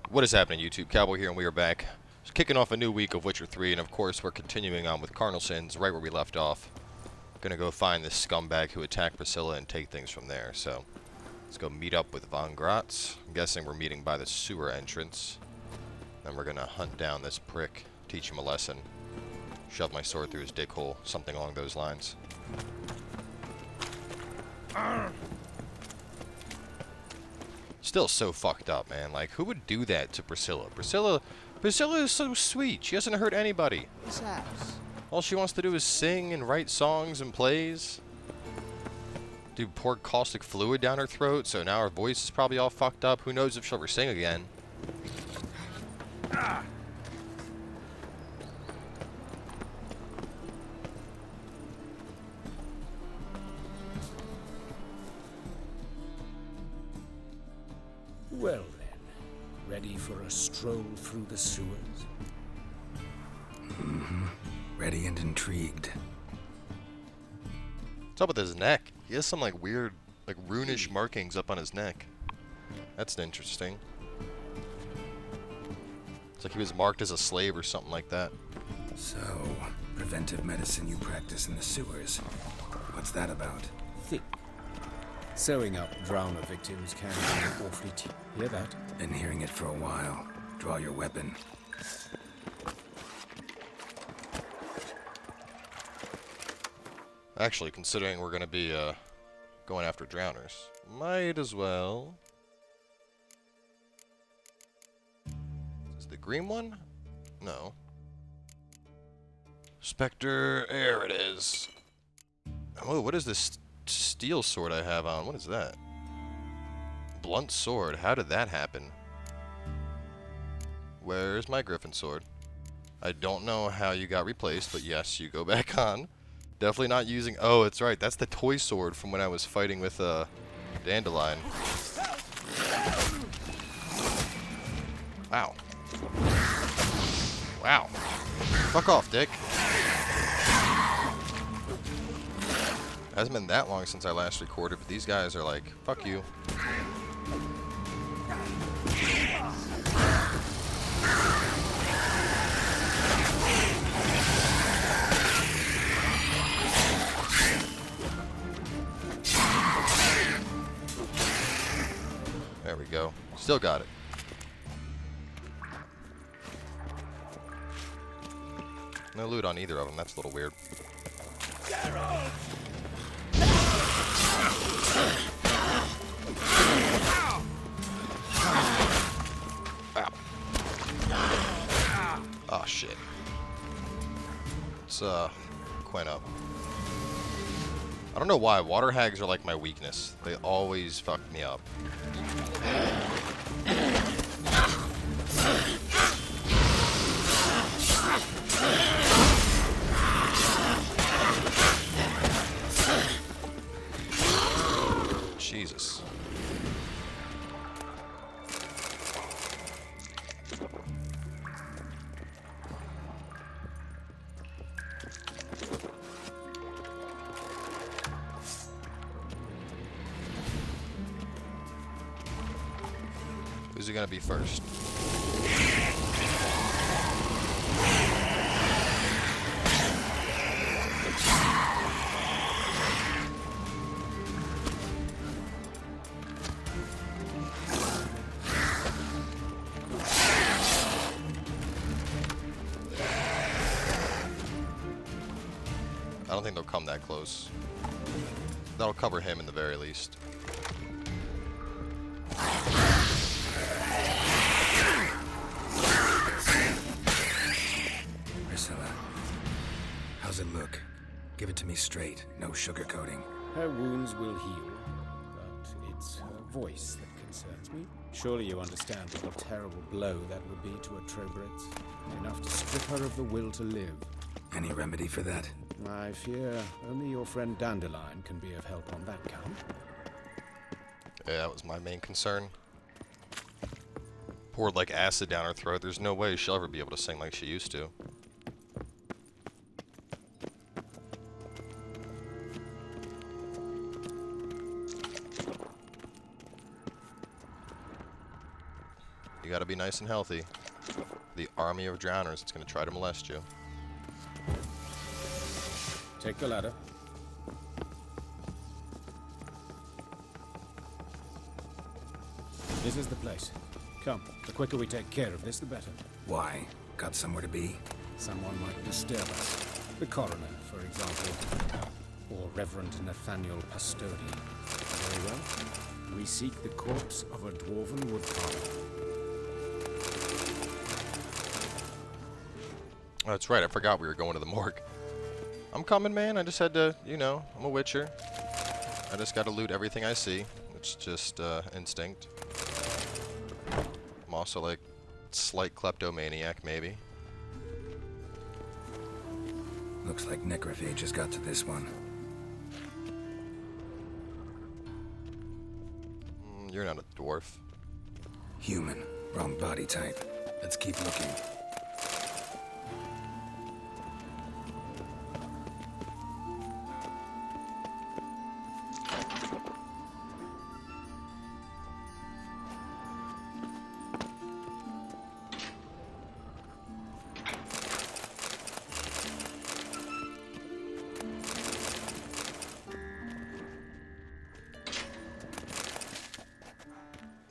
What is happening, YouTube? Cowboy here, and we are back. Just kicking off a new week of Witcher 3, and of course we're continuing on with Carnel sins, right where we left off. Gonna go find this scumbag who attacked Priscilla and take things from there, so... Let's go meet up with Von Gratz. I'm guessing we're meeting by the sewer entrance. Then we're gonna hunt down this prick, teach him a lesson. Shove my sword through his dick hole, something along those lines. Still so fucked up, man. Like, who would do that to Priscilla? Priscilla is so sweet. She hasn't hurt anybody. This house. All she wants to do is sing and write songs and plays. Dude, pour caustic fluid down her throat, so now her voice is probably all fucked up. Who knows if she'll ever sing again. Well then, ready for a stroll through the sewers? Ready and intrigued. What's up with his neck? He has some, like, weird, like, runish markings up on his neck. That's interesting. It's like he was marked as a slave or something like that. So, preventive medicine you practice in the sewers. What's that about? Think. Sewing up drowner victims can be awfully Hear that? Been hearing it for a while. Draw your weapon. Actually, considering we're gonna be, going after drowners, might as well. Is this the green one? No. Spectre, there it is. Oh, what is this steel sword I have on? What is that? Blunt sword, how did that happen? Where's my griffin sword? I don't know how you got replaced, but yes, you go back on. Definitely not using... Oh, it's right. That's the toy sword from when I was fighting with Dandelion. Wow. Wow. Fuck off, dick. Hasn't been that long since I last recorded, but these guys are like, fuck you. There we go. Still got it. No loot on either of them. That's a little weird. Ow. Oh, shit. Let's, Quinn up. I don't know why. Water hags are like my weakness. They always fuck me up. Jesus. Who's it gonna be first? I don't think they'll come that close. That'll cover him in the very least. Priscilla, how's it look? Give it to me straight, no sugarcoating. Her wounds will heal, but it's her voice that concerns me. Surely you understand what a terrible blow that would be to a Trobritz. Enough to strip her of the will to live. Any remedy for that? I fear only your friend Dandelion can be of help on that count. Yeah, that was my main concern. Poured like acid down her throat. There's no way she'll ever be able to sing like she used to. You gotta be nice and healthy. The army of drowners that's gonna try to molest you. Take the ladder. This is the place. Come, the quicker we take care of this, the better. Why? Got somewhere to be? Someone might disturb us. The coroner, for example. Or Reverend Nathaniel Pastodi. Very well. We seek the corpse of a dwarven woodcarver. Oh, that's right, I forgot we were going to the morgue. I'm coming, man. I just had to, you know, I'm a witcher. I just gotta loot everything I see. It's just instinct. I'm also like slight kleptomaniac, maybe. Looks like necrophages got to this one. You're not a dwarf. Human. Wrong body type. Let's keep looking.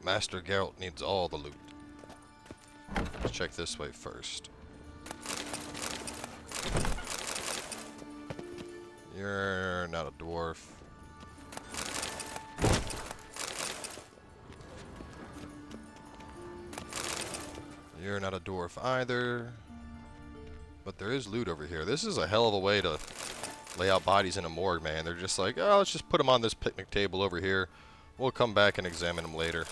Master Geralt needs all the loot. Let's check this way first. You're not a dwarf. You're not a dwarf either. But there is loot over here. This is a hell of a way to lay out bodies in a morgue, man. They're just like, oh, let's just put them on this picnic table over here. We'll come back and examine them later.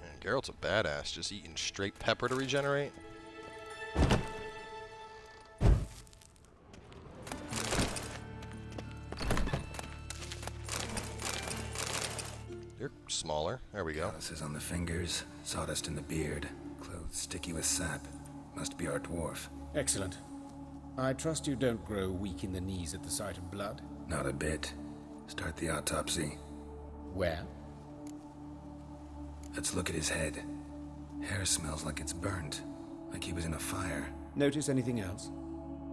Man, Geralt's a badass, just eating straight pepper to regenerate. You're smaller. There we go. Calluses on the fingers, sawdust in the beard, clothes sticky with sap. Must be our dwarf. Excellent. I trust you don't grow weak in the knees at the sight of blood. Not a bit. Start the autopsy. Where? Let's look at his head. Hair smells like it's burnt, like he was in a fire. Notice anything else?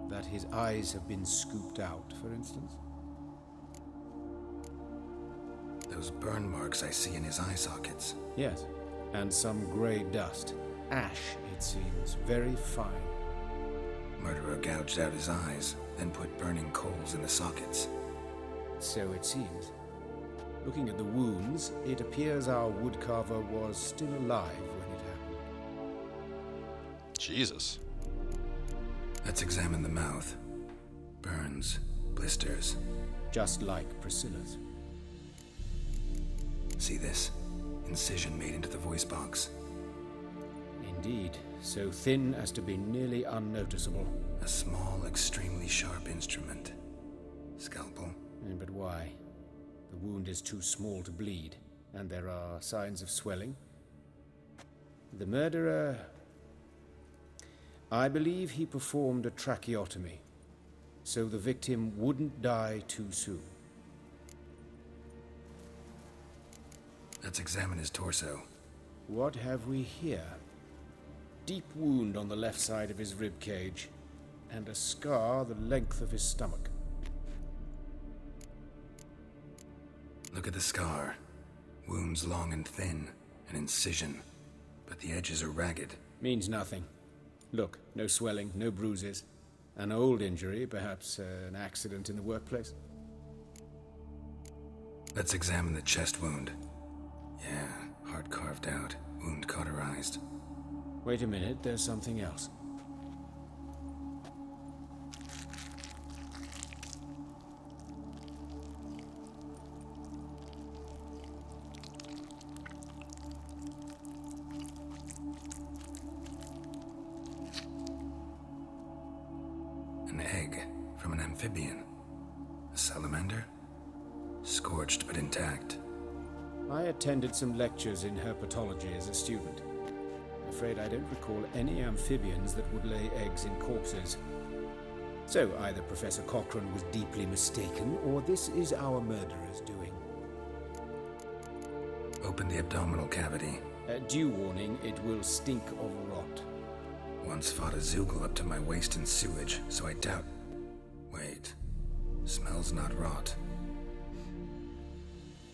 That his eyes have been scooped out, for instance? Those burn marks I see in his eye sockets. Yes. And some grey dust. Ash, it seems. Very fine. Murderer gouged out his eyes, then put burning coals in the sockets. So it seems. Looking at the wounds, it appears our woodcarver was still alive when it happened. Jesus. Let's examine the mouth. Burns, blisters. Just like Priscilla's. See this? Incision made into the voice box. Indeed, so thin as to be nearly unnoticeable. A small, extremely sharp instrument. Scalpel. But why? The wound is too small to bleed, and there are signs of swelling. The murderer... I believe he performed a tracheotomy, so the victim wouldn't die too soon. Let's examine his torso. What have we here? Deep wound on the left side of his rib cage, and a scar the length of his stomach. Look at the scar. Wounds long and thin, an incision, but the edges are ragged. Means nothing. Look, no swelling, no bruises. An old injury, perhaps an accident in the workplace. Let's examine the chest wound. Yeah, heart carved out, wound cauterized. Wait a minute, there's something else. An egg from an amphibian. A salamander? Scorched but intact. I attended some lectures in herpetology as a student. I'm afraid I don't recall any amphibians that would lay eggs in corpses. So either Professor Cochrane was deeply mistaken, or this is our murderer's doing. Open the abdominal cavity. Due warning, it will stink of rot. Once fought a Zoogle up to my waist in sewage, so I doubt... Wait. Smells not rot.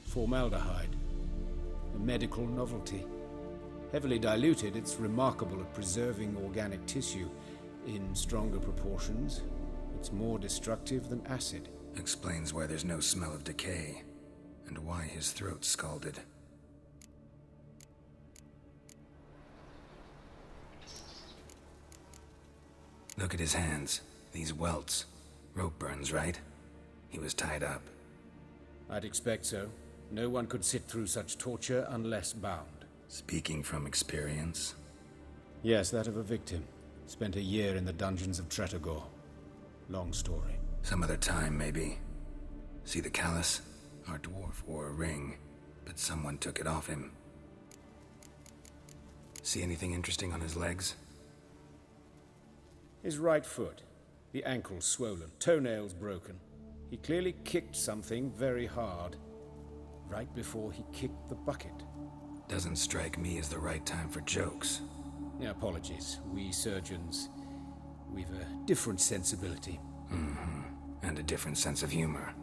Formaldehyde. A medical novelty. Heavily diluted, it's remarkable at preserving organic tissue. In stronger proportions, it's more destructive than acid. Explains why there's no smell of decay, and why his throat's scalded. Look at his hands. These welts. Rope burns, right? He was tied up. I'd expect so. No one could sit through such torture unless bound. Speaking from experience? Yes, that of a victim. Spent a year in the dungeons of Tretogor. Long story. Some other time, maybe. See the callus? Our dwarf wore a ring, but someone took it off him. See anything interesting on his legs? His right foot. The ankle swollen. Toenails broken. He clearly kicked something very hard. Right before he kicked the bucket. Doesn't strike me as the right time for jokes. Apologies. We surgeons, we've a different sensibility. And a different sense of humor.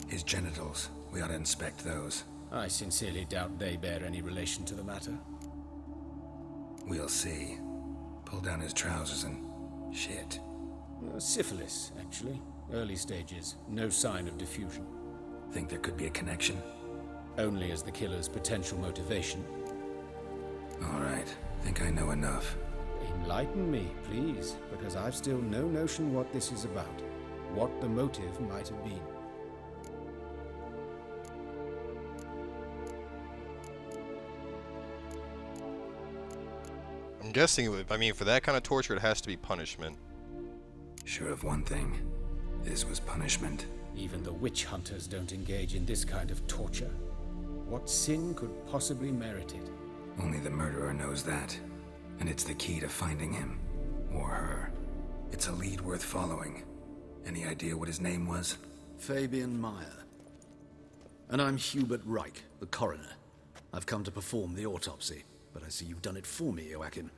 His genitals, we ought to inspect those. I sincerely doubt they bear any relation to the matter. We'll see. Pull down his trousers and... shit. Syphilis, actually. Early stages. No sign of diffusion. Think there could be a connection? Only as the killer's potential motivation. All right. Think I know enough. Enlighten me, please, because I've still no notion what this is about. What the motive might have been. I'm guessing it would, I mean, for that kind of torture, it has to be punishment. Sure of one thing. This was punishment. Even the witch hunters don't engage in this kind of torture. What sin could possibly merit it? Only the murderer knows that. And it's the key to finding him. Or her. It's a lead worth following. Any idea what his name was? Fabian Meyer. And I'm Hubert Reich, the coroner. I've come to perform the autopsy, but I see you've done it for me, Joachim.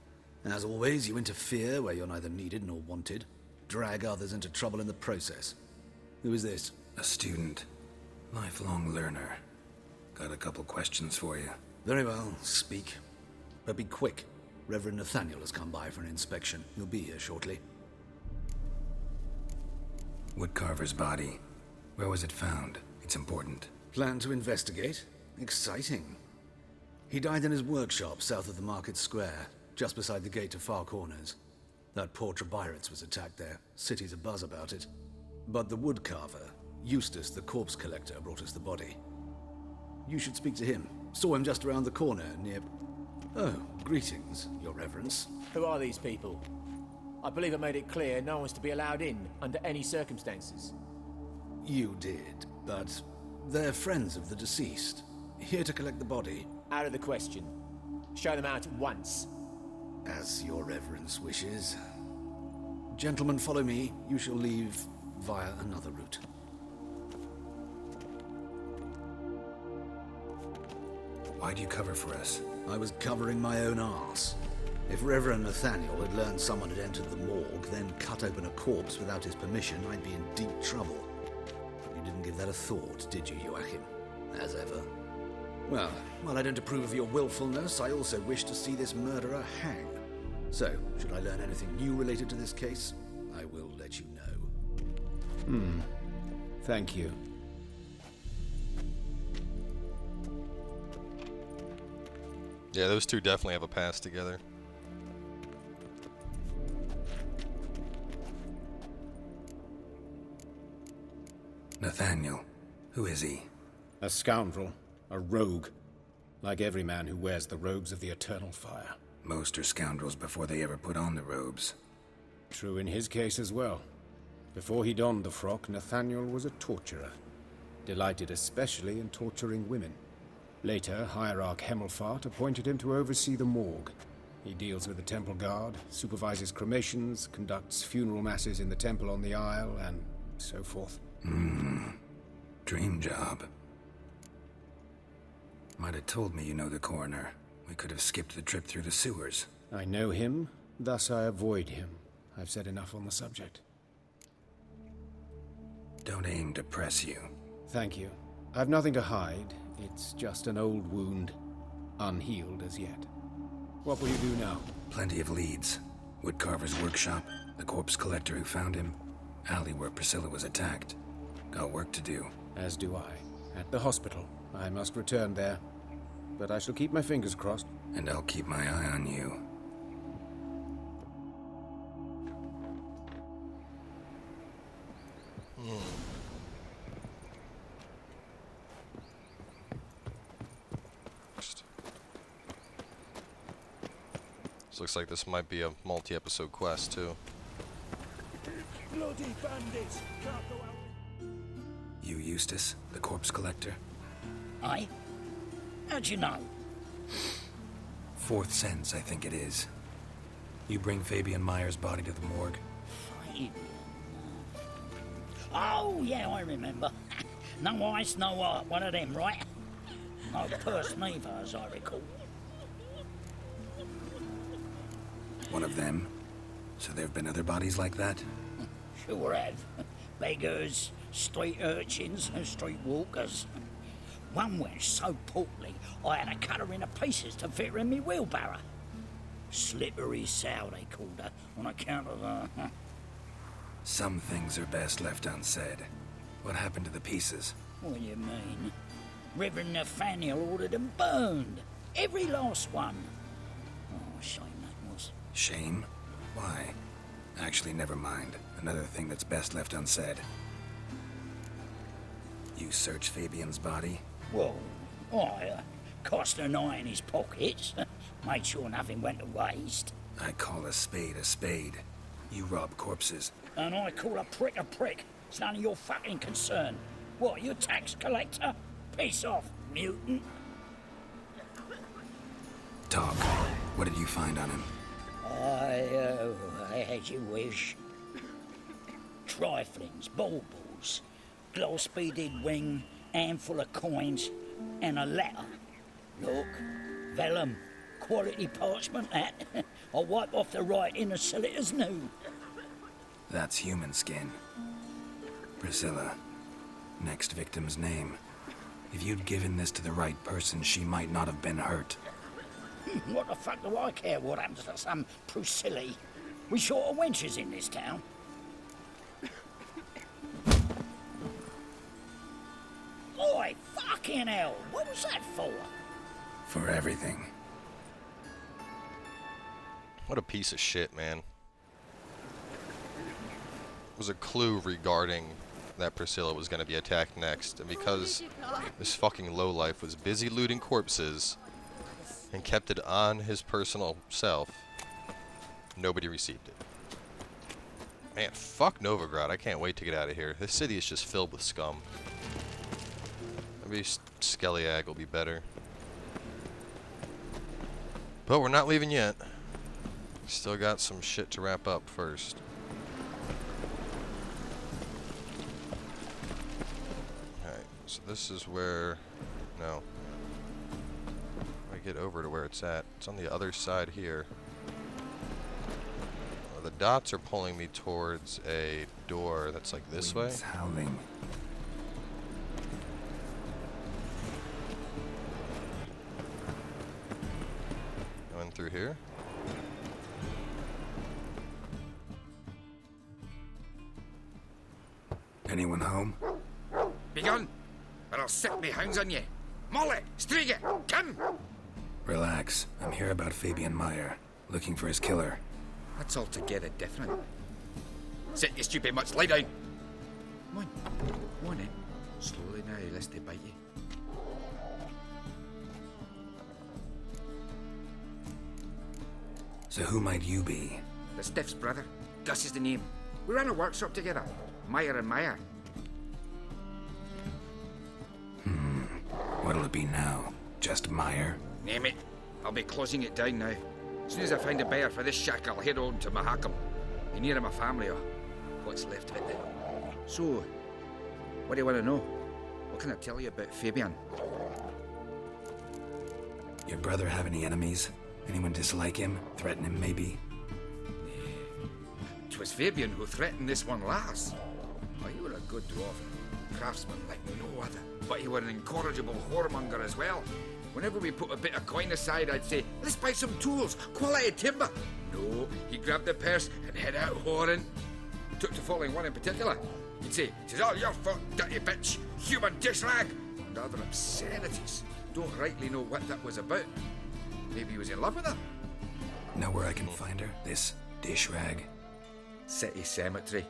As always, you interfere where you're neither needed nor wanted. Drag others into trouble in the process. Who is this? A student. Lifelong learner. Got a couple questions for you. Very well, speak. But be quick. Reverend Nathaniel has come by for an inspection. He'll be here shortly. Woodcarver's body. Where was it found? It's important. Plan to investigate? Exciting. He died in his workshop south of the market square, just beside the gate to Far Corners. That poor Trebirates was attacked there. City's abuzz about it. But the woodcarver, Eustace the corpse collector, brought us the body. You should speak to him. Saw him just around the corner near... Oh, greetings, your reverence. Who are these people? I believe I made it clear no one's to be allowed in under any circumstances. You did, but they're friends of the deceased. Here to collect the body. Out of the question. Show them out at once. As your reverence wishes. Gentlemen, follow me. You shall leave via another route. Why'd you cover for us? I was covering my own arse. If Reverend Nathaniel had learned someone had entered the morgue, then cut open a corpse without his permission, I'd be in deep trouble. But you didn't give that a thought, did you, Joachim? As ever. Well, while I don't approve of your willfulness, I also wish to see this murderer hang. So, should I learn anything new related to this case, I will let you know. Thank you. Yeah, those two definitely have a past together. Nathaniel. Who is he? A scoundrel. A rogue. Like every man who wears the robes of the eternal fire. Most are scoundrels before they ever put on the robes. True in his case as well. Before he donned the frock, Nathaniel was a torturer. Delighted especially in torturing women. Later, Hierarch Hemmelfart appointed him to oversee the morgue. He deals with the temple guard, supervises cremations, conducts funeral masses in the temple on the Isle, and so forth. Dream job. Might have told me you know the coroner. We could have skipped the trip through the sewers. I know him, thus I avoid him. I've said enough on the subject. Don't aim to press you. Thank you. I've nothing to hide. It's just an old wound, unhealed as yet. What will you do now? Plenty of leads. Woodcarver's workshop, the corpse collector who found him, alley where Priscilla was attacked. Got work to do. As do I. At the hospital. I must return there. But I shall keep my fingers crossed. And I'll keep my eye on you. This looks like this might be a multi-episode quest, too. Bloody bandits! Can't go out. You Eustace, the corpse collector? Aye? How'd you know? Fourth sense, I think it is. You bring Fabian Meyer's body to the morgue. Oh, yeah, I remember. No ice, no art, one of them, right? No purse neither, as I recall. One of them? So there have been other bodies like that? Sure have. Beggars, street urchins, and street walkers. One went so portly, I had to cut her into pieces to fit her in me wheelbarrow. Slippery sow, they called her, on account of her. Some things are best left unsaid. What happened to the pieces? What do you mean? Reverend Nathaniel ordered them burned. Every last one. Oh, shame that was. Shame? Why? Actually, never mind. Another thing that's best left unsaid. You searched Fabian's body? Well, I cast an eye in his pockets. Made sure nothing went to waste. I call a spade a spade. You rob corpses. And I call a prick a prick. It's none of your fucking concern. What, you a tax collector? Piss off, mutant. Talk. What did you find on him? I as you wish. Triflings, baubles, glass-beaded ring, handful of coins, and a letter. Look, vellum, quality parchment that. I'll wipe off the writing and sell it as new. That's human skin. Priscilla. Next victim's name. If you'd given this to the right person, she might not have been hurt. What the fuck do I care what happens to some Priscilla? We short of wenches in this town. Oi, fucking hell! What was that for? For everything. What a piece of shit, man. It was a clue regarding that Priscilla was going to be attacked next, and because this fucking lowlife was busy looting corpses and kept it on his personal self, nobody received it. Man, fuck Novigrad. I can't wait to get out of here. This city is just filled with scum. Maybe Skelliag will be better. But we're not leaving yet. Still got some shit to wrap up first. Alright, so this is where... No. I get over to where it's at. It's on the other side here. The dots are pulling me towards a door that's like this way. Winds howling. Going through here. Anyone home? Begone, or I'll set me hounds on you. Molly, Striga, come! Relax. I'm here about Fabian Meyer. Looking for his killer. That's altogether different. Sit, you stupid mutts, lie down. Come on then. Slowly now, lest they bite you. So who might you be? The Stiff's brother. Gus is the name. We ran a workshop together. Meyer and Meyer. What'll it be now? Just Meyer? Name it. I'll be closing it down now. As soon as I find a buyer for this shack, I'll head on to Mahakam. Be near my family, or what's left of it. So, what do you want to know? What can I tell you about Fabian? Your brother have any enemies? Anyone dislike him? Threaten him, maybe? 'Twas Fabian who threatened this one last. Oh, you were a good dwarf, craftsman like no other. But you were an incorrigible whoremonger as well. Whenever we put a bit of coin aside, I'd say, let's buy some tools, quality timber. No, he grabbed the purse and head out whoring. Took to following one in particular. He'd say, "'Tis all your fault, dirty bitch, human dish rag," and other obscenities. Don't rightly know what that was about. Maybe he was in love with her. Know where I can find her? This dish rag? City cemetery.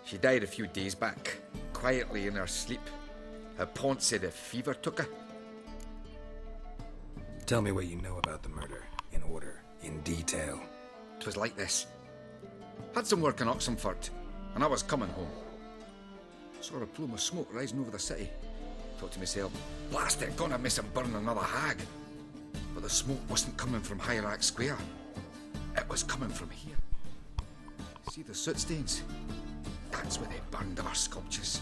She died a few days back, quietly in her sleep. Her pont said a fever took her. Tell me what you know about the murder, in order, in detail. 'Twas like this. Had some work in Oxenford, and I was coming home. Saw a plume of smoke rising over the city. Thought to myself, blast it, gonna miss him burn another hag. But the smoke wasn't coming from Hierarch Square. It was coming from here. See the soot stains? That's where they burned our sculptures.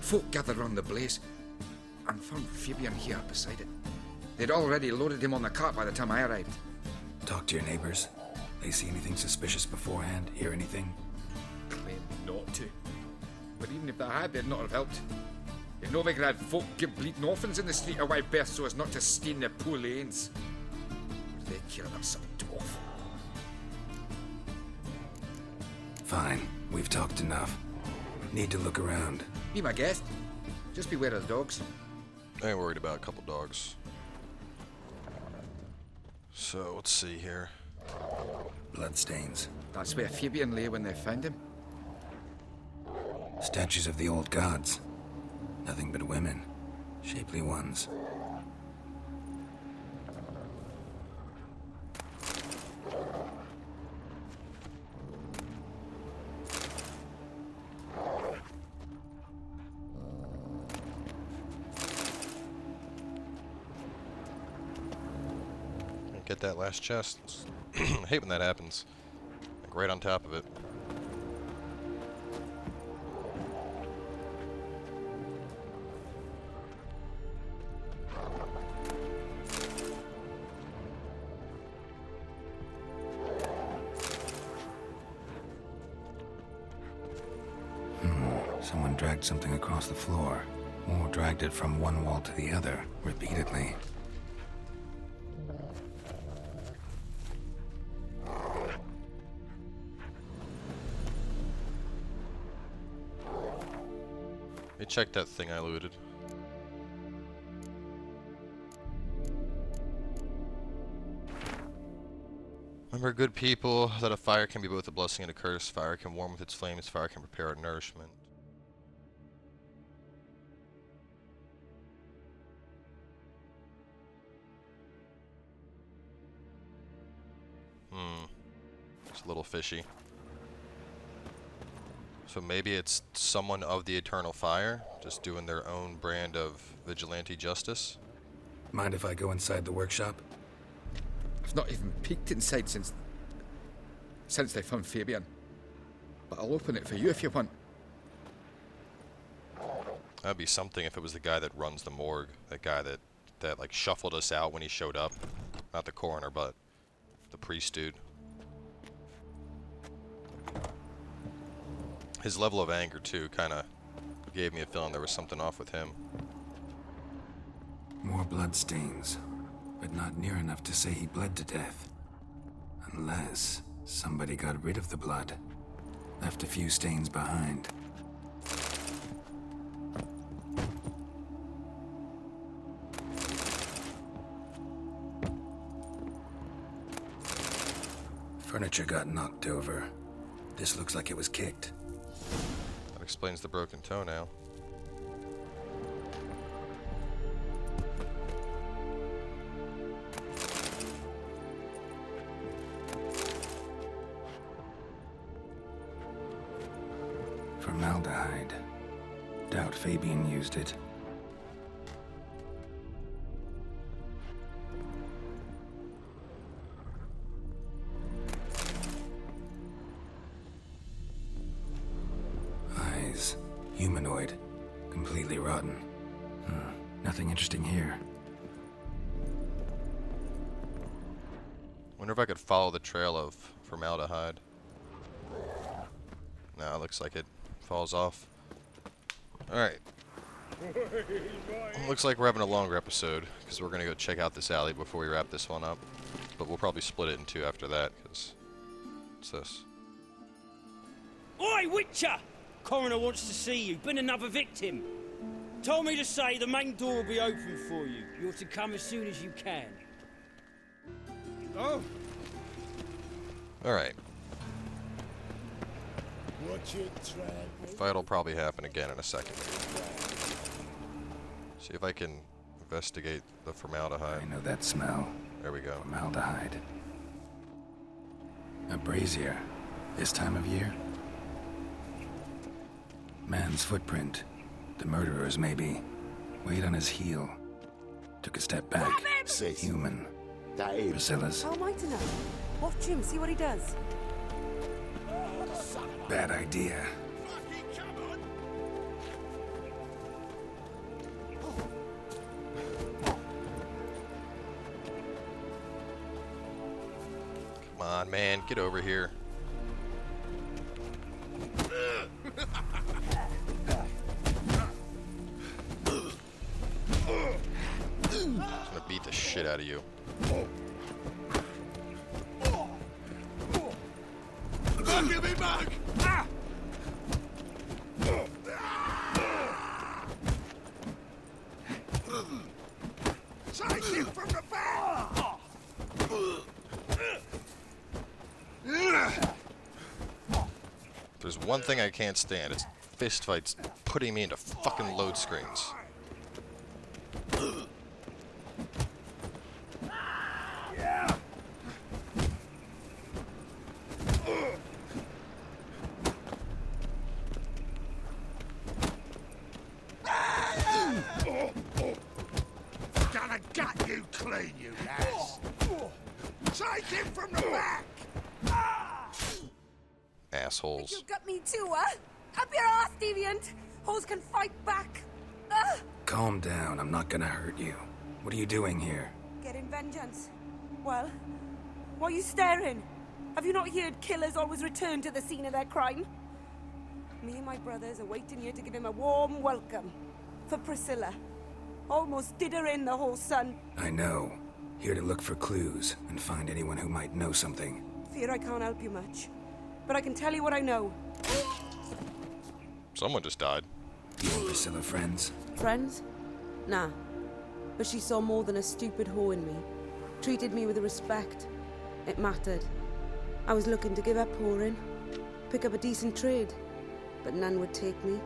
Folk gathered round the blaze and found Fabian here beside it. They'd already loaded him on the cart by the time I arrived. Talk to your neighbors. They see anything suspicious beforehand? Hear anything? Claimed not to. But even if they had, they'd not have helped. If nobody had folk give bleeding orphans in the street of wide birth so as not to stain their poor lanes. Or do they care about some dwarf? Fine, we've talked enough. Need to look around. Be my guest. Just beware of the dogs. I ain't worried about a couple dogs. So, let's see here. Bloodstains. That's where Fabian lay when they found him. Statues of the old gods. Nothing but women. Shapely ones. Get that last chest. I hate when that happens. Like right on top of it. Someone dragged something across the floor, or dragged it from one wall to the other, repeatedly. Let me check that thing I looted. Remember, good people, that a fire can be both a blessing and a curse. Fire can warm with its flames. Fire can prepare our nourishment. It's a little fishy. So maybe it's someone of the Eternal Fire, just doing their own brand of vigilante justice? Mind if I go inside the workshop? I've not even peeked inside since they found Fabian. But I'll open it for you if you want. That'd be something if it was the guy that runs the morgue. That guy that like shuffled us out when he showed up. Not the coroner, but the priest dude. His level of anger, too, kind of gave me a feeling there was something off with him. More bloodstains, but not near enough to say he bled to death. Unless somebody got rid of the blood, left a few stains behind. Furniture got knocked over. This looks like it was kicked. That explains the broken toenail. Formaldehyde. Doubt Fabian used it. Humanoid. Completely rotten. Nothing interesting here. Wonder if I could follow the trail of formaldehyde. No, it looks like it falls off. Alright. Looks like we're having a longer episode, because we're going to go check out this alley before we wrap this one up. But we'll probably split it in two after that, because... What's this? Oi, Witcher! Coroner wants to see you. Been another victim. Told me to say the main door will be open for you. You're to come as soon as you can. Oh, Alright. watch it, Trent. Fight will probably happen again in a second. See if I can investigate the formaldehyde. I know that smell. There we go. Formaldehyde. A brazier. This time of year? Man's footprint. The murderer's maybe. Weight on his heel. Took a step back. Sis, Human. that is. Priscilla's. How am I to know? Watch him, see what he does. Bad idea. Come on, man. Get over here. I'm gonna beat the shit out of you. Give me back! Take him from the back! If there's one thing I can't stand, it's fist fights putting me into fucking load screens. Gonna gut you clean, you ass! Take him from the back! Assholes. You got me too, huh? Up your ass, deviant! Hoes can fight back! Ah! Calm down. I'm not gonna hurt you. What are you doing here? Getting vengeance. Well, why are you staring? Have you not heard killers always return to the scene of their crime? Me and my brothers are waiting here to give him a warm welcome. For Priscilla. Almost did her in, the whole son. I know. Here to look for clues and find anyone who might know something. Fear I can't help you much. But I can tell you what I know. Someone just died. You and Priscilla friends? Friends? Nah. But she saw more than a stupid whore in me. Treated me with respect. It mattered. I was looking to give up whoring. Pick up a decent trade. But none would take me.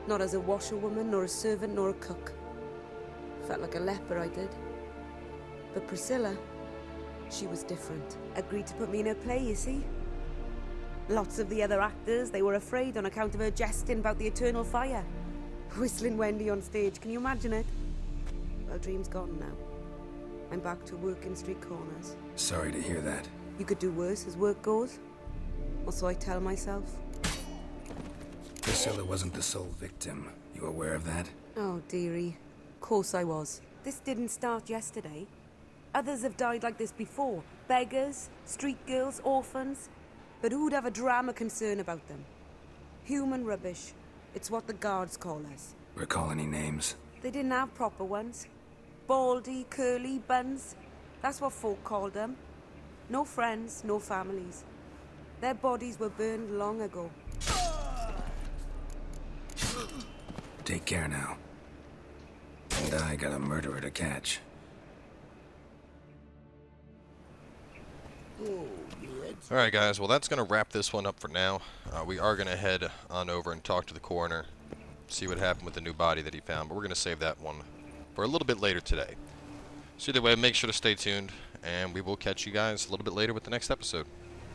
Not as a washerwoman, nor a servant, nor a cook. Felt like a leper, I did. But Priscilla, she was different. Agreed to put me in her play, you see? Lots of the other actors, they were afraid on account of her jesting about the eternal fire. Whistling Wendy on stage, can you imagine it? Well, dream's gone now. I'm back to working street corners. Sorry to hear that. You could do worse as work goes. Or so I tell myself. Priscilla wasn't the sole victim. You aware of that? Oh, dearie. Course I was. This didn't start yesterday. Others have died like this before. Beggars, street girls, orphans. But who'd have a drama concern about them? Human rubbish. It's what the guards call us. Recall any names? They didn't have proper ones. Baldy, curly, buns. That's what folk called them. No friends, no families. Their bodies were burned long ago. Take care now. And I got a murderer to catch. Alright guys, well that's going to wrap this one up for now. We are going to head on over and talk to the coroner, see what happened with the new body that he found, but we're going to save that one for a little bit later today. So either way, make sure to stay tuned, and we will catch you guys a little bit later with the next episode.